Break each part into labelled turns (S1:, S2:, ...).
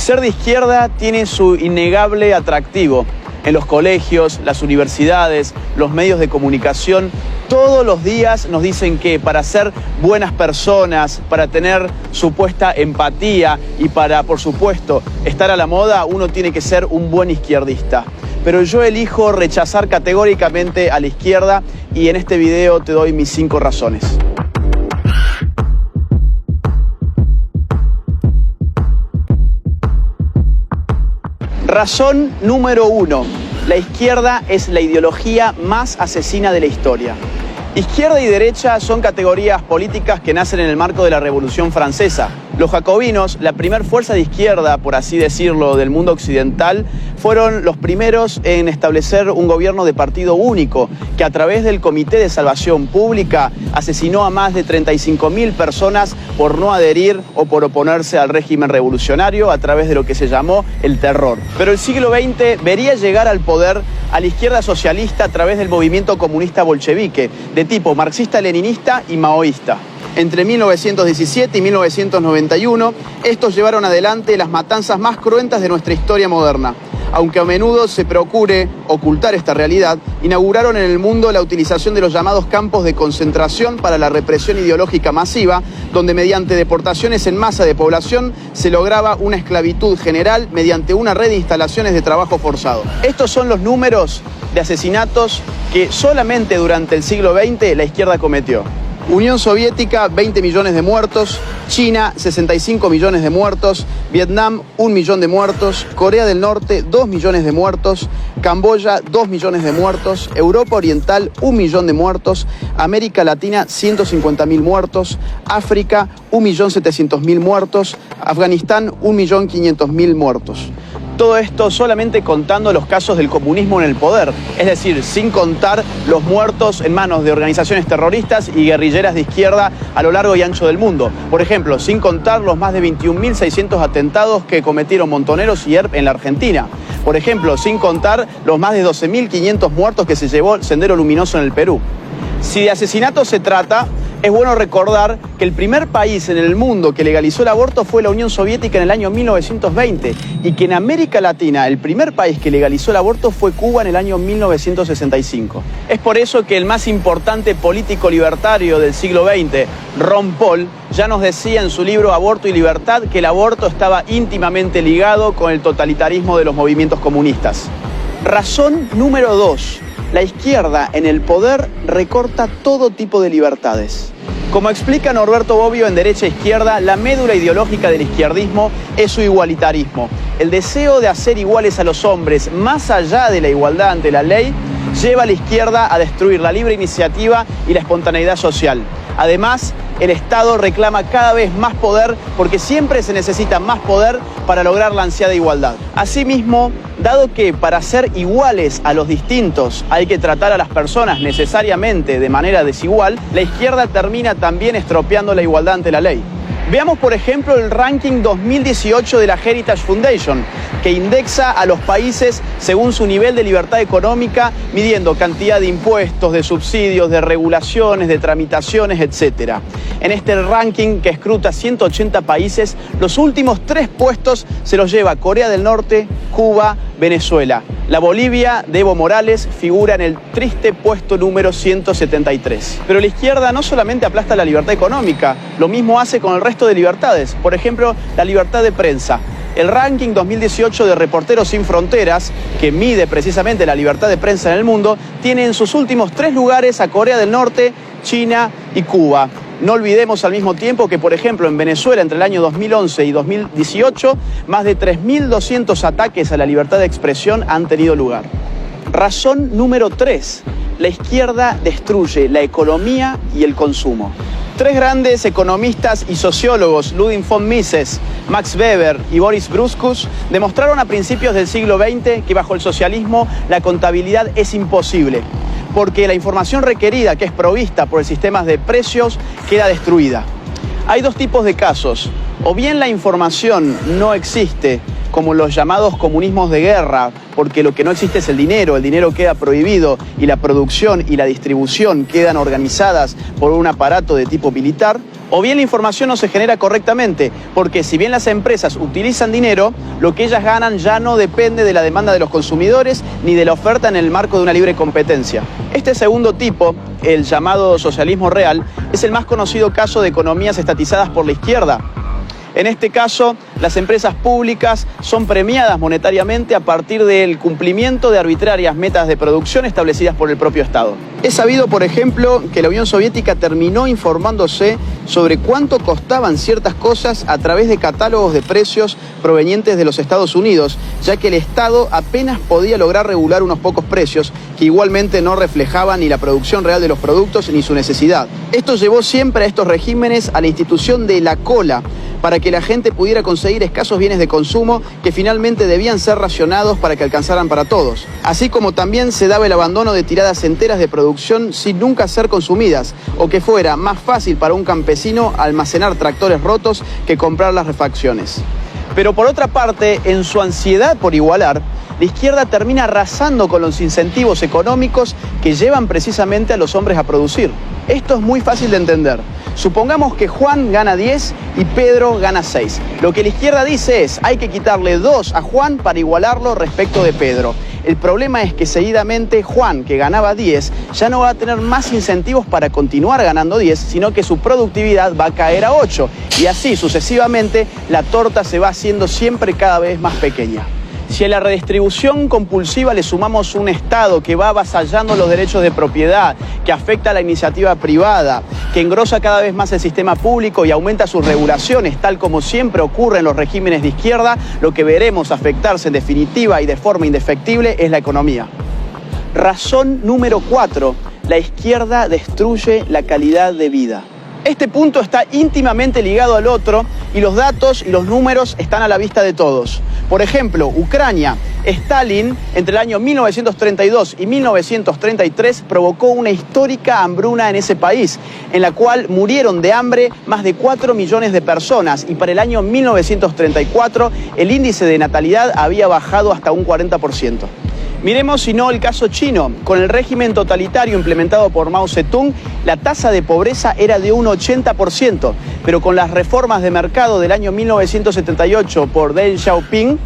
S1: Ser de izquierda tiene su innegable atractivo. En los colegios, las universidades, los medios de comunicación, todos los días nos dicen que para ser buenas personas, para tener supuesta empatía y para, por supuesto, estar a la moda, uno tiene que ser un buen izquierdista. Pero yo elijo rechazar categóricamente a la izquierda y en este video te doy mis 5 razones. Razón número 1. La izquierda es la ideología más asesina de la historia. Izquierda y derecha son categorías políticas que nacen en el marco de la Revolución Francesa. Los jacobinos, la primer fuerza de izquierda, por así decirlo, del mundo occidental, fueron los primeros en establecer un gobierno de partido único, que a través del Comité de Salvación Pública asesinó a más de 35.000 personas por no adherir o por oponerse al régimen revolucionario a través de lo que se llamó el terror. Pero el siglo XX vería llegar al poder a la izquierda socialista a través del movimiento comunista bolchevique, de tipo marxista-leninista y maoísta. Entre 1917 y 1991, estos llevaron adelante las matanzas más cruentas de nuestra historia moderna. Aunque a menudo se procure ocultar esta realidad, inauguraron en el mundo la utilización de los llamados campos de concentración para la represión ideológica masiva, donde mediante deportaciones en masa de población se lograba una esclavitud general mediante una red de instalaciones de trabajo forzado. Estos son los números de asesinatos que solamente durante el siglo XX la izquierda cometió. Unión Soviética, 20 millones de muertos. China, 65 millones de muertos. Vietnam, 1 millón de muertos. Corea del Norte, 2 millones de muertos. Camboya, 2 millones de muertos. Europa Oriental, 1 millón de muertos. América Latina, 150.000 muertos. África, 1.700.000 muertos. Afganistán, 1.500.000 muertos. Todo esto solamente contando los casos del comunismo en el poder, es decir, sin contar los muertos en manos de organizaciones terroristas y guerrilleras de izquierda a lo largo y ancho del mundo. Por ejemplo, sin contar los más de 21.600 atentados que cometieron Montoneros y ERP en la Argentina. Por ejemplo, sin contar los más de 12.500 muertos que se llevó el Sendero Luminoso en el Perú. Si de asesinatos se trata, es bueno recordar que el primer país en el mundo que legalizó el aborto fue la Unión Soviética en el año 1920 y que en América Latina el primer país que legalizó el aborto fue Cuba en el año 1965. Es por eso que el más importante político libertario del siglo XX, Ron Paul, ya nos decía en su libro Aborto y Libertad que el aborto estaba íntimamente ligado con el totalitarismo de los movimientos comunistas. Razón número 2. La izquierda en el poder recorta todo tipo de libertades. Como explica Norberto Bobbio en Derecha e Izquierda, la médula ideológica del izquierdismo es su igualitarismo. El deseo de hacer iguales a los hombres, más allá de la igualdad ante la ley, lleva a la izquierda a destruir la libre iniciativa y la espontaneidad social. Además, el Estado reclama cada vez más poder porque siempre se necesita más poder para lograr la ansiada igualdad. Asimismo, dado que para ser iguales a los distintos hay que tratar a las personas necesariamente de manera desigual, la izquierda termina también estropeando la igualdad ante la ley. Veamos, por ejemplo, el ranking 2018 de la Heritage Foundation, que indexa a los países según su nivel de libertad económica, midiendo cantidad de impuestos, de subsidios, de regulaciones, de tramitaciones, etc. En este ranking, que escruta 180 países, los últimos 3 puestos se los lleva Corea del Norte, Cuba, Venezuela. La Bolivia de Evo Morales figura en el triste puesto número 173. Pero la izquierda no solamente aplasta la libertad económica, lo mismo hace con el resto de libertades. Por ejemplo, la libertad de prensa. El ranking 2018 de Reporteros Sin Fronteras, que mide precisamente la libertad de prensa en el mundo, tiene en sus últimos 3 lugares a Corea del Norte, China y Cuba. No olvidemos al mismo tiempo que, por ejemplo, en Venezuela, entre el año 2011 y 2018, más de 3.200 ataques a la libertad de expresión han tenido lugar. Razón número 3. La izquierda destruye la economía y el consumo. 3 grandes economistas y sociólogos, Ludwig von Mises, Max Weber y Boris Gruskus, demostraron a principios del siglo XX que bajo el socialismo la contabilidad es imposible, porque la información requerida, que es provista por el sistema de precios, queda destruida. Hay 2 tipos de casos. O bien la información no existe, como los llamados comunismos de guerra, porque lo que no existe es el dinero queda prohibido y la producción y la distribución quedan organizadas por un aparato de tipo militar, O bien la información no se genera correctamente, porque si bien las empresas utilizan dinero, lo que ellas ganan ya no depende de la demanda de los consumidores ni de la oferta en el marco de una libre competencia. Este segundo tipo, el llamado socialismo real, es el más conocido caso de economías estatizadas por la izquierda. En este caso, las empresas públicas son premiadas monetariamente a partir del cumplimiento de arbitrarias metas de producción establecidas por el propio Estado. Es sabido, por ejemplo, que la Unión Soviética terminó informándose sobre cuánto costaban ciertas cosas a través de catálogos de precios provenientes de los Estados Unidos, ya que el Estado apenas podía lograr regular unos pocos precios que igualmente no reflejaban ni la producción real de los productos ni su necesidad. Esto llevó siempre a estos regímenes a la institución de la cola, para que la gente pudiera conseguir escasos bienes de consumo que finalmente debían ser racionados para que alcanzaran para todos. Así como también se daba el abandono de tiradas enteras de producción sin nunca ser consumidas, o que fuera más fácil para un campesino almacenar tractores rotos que comprar las refacciones. Pero por otra parte, en su ansiedad por igualar, la izquierda termina arrasando con los incentivos económicos que llevan precisamente a los hombres a producir. Esto es muy fácil de entender. Supongamos que Juan gana 10 y Pedro gana 6. Lo que la izquierda dice es, hay que quitarle 2 a Juan para igualarlo respecto de Pedro. El problema es que seguidamente Juan, que ganaba 10, ya no va a tener más incentivos para continuar ganando 10, sino que su productividad va a caer a 8. Y así sucesivamente la torta se va haciendo siempre cada vez más pequeña. Si a la redistribución compulsiva le sumamos un Estado que va avasallando los derechos de propiedad, que afecta a la iniciativa privada, que engrosa cada vez más el sistema público y aumenta sus regulaciones, tal como siempre ocurre en los regímenes de izquierda, lo que veremos afectarse en definitiva y de forma indefectible es la economía. Razón número 4. La izquierda destruye la calidad de vida. Este punto está íntimamente ligado al otro y los datos y los números están a la vista de todos. Por ejemplo, Ucrania. Stalin, entre el año 1932 y 1933, provocó una histórica hambruna en ese país, en la cual murieron de hambre más de 4 millones de personas y para el año 1934 el índice de natalidad había bajado hasta un 40%. Miremos si no el caso chino. Con el régimen totalitario implementado por Mao Zedong, la tasa de pobreza era de un 80%, pero con las reformas de mercado del año 1978 por Deng Xiaoping,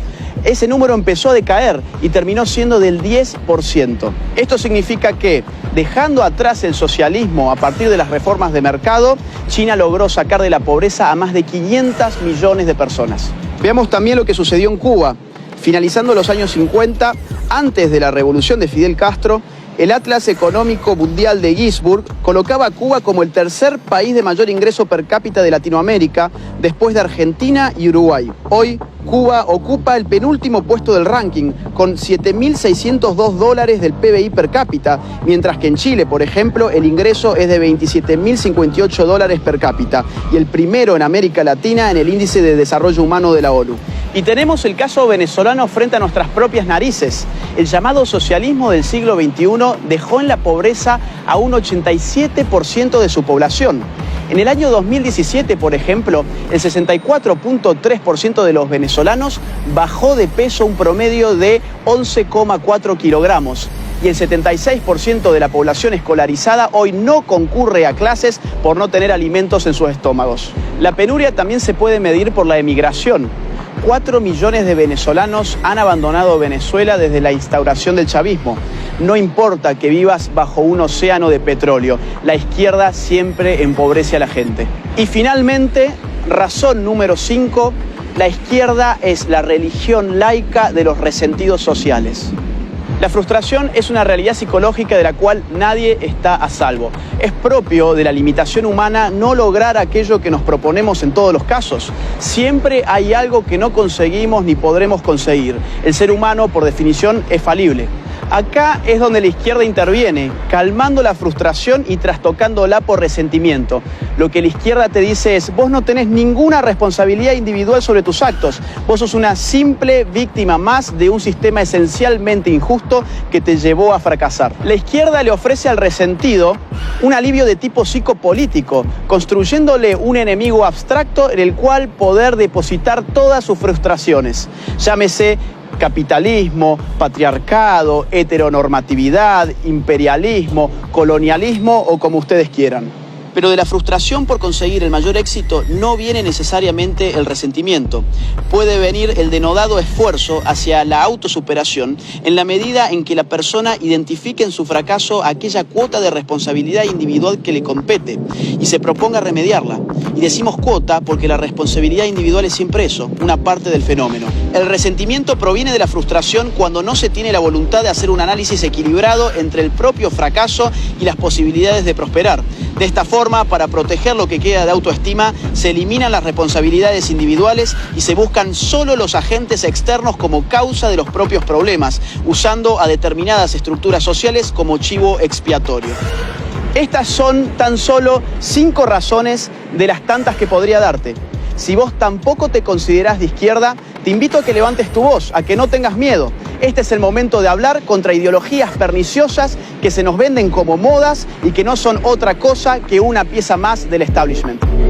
S1: ese número empezó a decaer y terminó siendo del 10%. Esto significa que, dejando atrás el socialismo a partir de las reformas de mercado, China logró sacar de la pobreza a más de 500 millones de personas. Veamos también lo que sucedió en Cuba. Finalizando los años 50, antes de la revolución de Fidel Castro, el Atlas Económico Mundial de Ginzburg colocaba a Cuba como el tercer país de mayor ingreso per cápita de Latinoamérica, después de Argentina y Uruguay. Hoy, Cuba ocupa el penúltimo puesto del ranking, con $7.602 del PBI per cápita, mientras que en Chile, por ejemplo, el ingreso es de $27.058 per cápita, y el primero en América Latina en el Índice de Desarrollo Humano de la ONU. Y tenemos el caso venezolano frente a nuestras propias narices. El llamado socialismo del siglo XXI dejó en la pobreza a un 87% de su población. En el año 2017, por ejemplo, el 64.3% de los venezolanos bajó de peso un promedio de 11,4 kilogramos. Y el 76% de la población escolarizada hoy no concurre a clases por no tener alimentos en sus estómagos. La penuria también se puede medir por la emigración. 4 millones de venezolanos han abandonado Venezuela desde la instauración del chavismo. No importa que vivas bajo un océano de petróleo, la izquierda siempre empobrece a la gente. Y finalmente, razón número 5, la izquierda es la religión laica de los resentidos sociales. La frustración es una realidad psicológica de la cual nadie está a salvo. Es propio de la limitación humana no lograr aquello que nos proponemos en todos los casos. Siempre hay algo que no conseguimos ni podremos conseguir. El ser humano, por definición, es falible. Acá es donde la izquierda interviene, calmando la frustración y trastocándola por resentimiento. Lo que la izquierda te dice es, vos no tenés ninguna responsabilidad individual sobre tus actos. Vos sos una simple víctima más de un sistema esencialmente injusto que te llevó a fracasar. La izquierda le ofrece al resentido un alivio de tipo psicopolítico, construyéndole un enemigo abstracto en el cual poder depositar todas sus frustraciones. Llámese capitalismo, patriarcado, heteronormatividad, imperialismo, colonialismo o como ustedes quieran. Pero de la frustración por conseguir el mayor éxito no viene necesariamente el resentimiento. Puede venir el denodado esfuerzo hacia la autosuperación en la medida en que la persona identifique en su fracaso aquella cuota de responsabilidad individual que le compete y se proponga remediarla. Y decimos cuota porque la responsabilidad individual es siempre eso, una parte del fenómeno. El resentimiento proviene de la frustración cuando no se tiene la voluntad de hacer un análisis equilibrado entre el propio fracaso y las posibilidades de prosperar. De esta forma, para proteger lo que queda de autoestima, se eliminan las responsabilidades individuales y se buscan solo los agentes externos como causa de los propios problemas, usando a determinadas estructuras sociales como chivo expiatorio. Estas son tan solo 5 razones de las tantas que podría darte. Si vos tampoco te considerás de izquierda, te invito a que levantes tu voz, a que no tengas miedo. Este es el momento de hablar contra ideologías perniciosas que se nos venden como modas y que no son otra cosa que una pieza más del establishment.